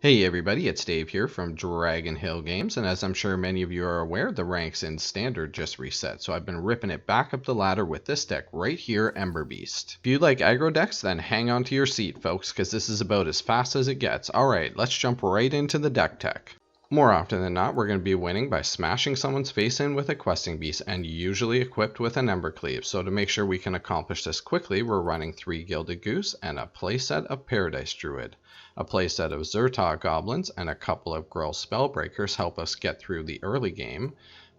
Hey everybody, it's Dave here from Dragonhill Games, and as I'm sure many of you are aware, the ranks in Standard just reset, so I've been ripping it back up the ladder with this deck right here, Ember Beast. If you like aggro decks, then hang on to your seat, folks, because this is about as fast as it gets. Alright, let's jump right into the deck tech. More often than not, we're going to be winning by smashing someone's face in with a questing beast, and usually equipped with an ember cleave. So to make sure we can accomplish this quickly, we're running 3 Gilded Goose and a playset of Paradise Druid. A playset of Zerta Goblins and a couple of Gruul Spellbreakers help us get through the early game.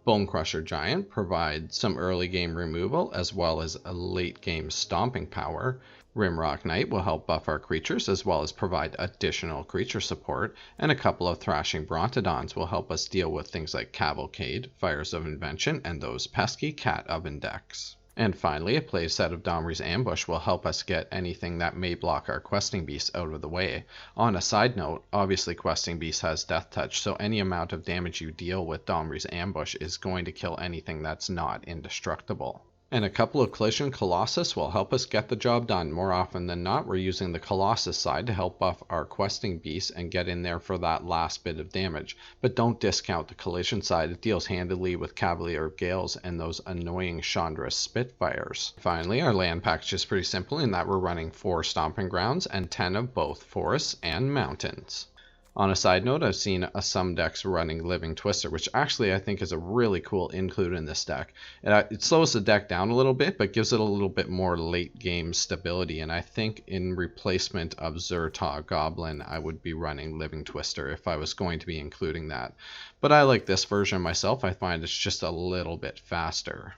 Bone Crusher Giant provides some early game removal as well as a late game stomping power. Rimrock Knight will help buff our creatures as well as provide additional creature support, and a couple of Thrashing Brontodons will help us deal with things like Cavalcade, Fires of Invention, and those pesky Cat Oven decks. And finally, a playset of Domri's Ambush will help us get anything that may block our Questing Beast out of the way. On a side note, obviously Questing Beast has Death Touch, so any amount of damage you deal with Domri's Ambush is going to kill anything that's not indestructible. And a couple of Collision Colossus will help us get the job done. More often than not, we're using the Colossus side to help buff our Questing Beast and get in there for that last bit of damage. But don't discount the Collision side. It deals handily with Cavalier of Gales and those annoying Chandra Spitfires. Finally, our land package is pretty simple in that we're running 4 Stomping Grounds and 10 of both forests and mountains. On a side note, I've seen some decks running Living Twister, which actually I think is a really cool include in this deck. It slows the deck down a little bit, but gives it a little bit more late game stability. And I think in replacement of Zerta Goblin, I would be running Living Twister if I was going to be including that. But I like this version myself. I find it's just a little bit faster.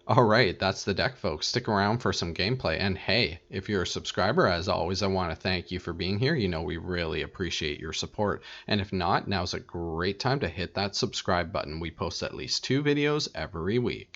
Alright, that's the deck, folks. Stick around for some gameplay, and hey, if you're a subscriber, as always, I want to thank you for being here. You know we really appreciate your support, and if not, now's a great time to hit that subscribe button. We post at least 2 videos every week.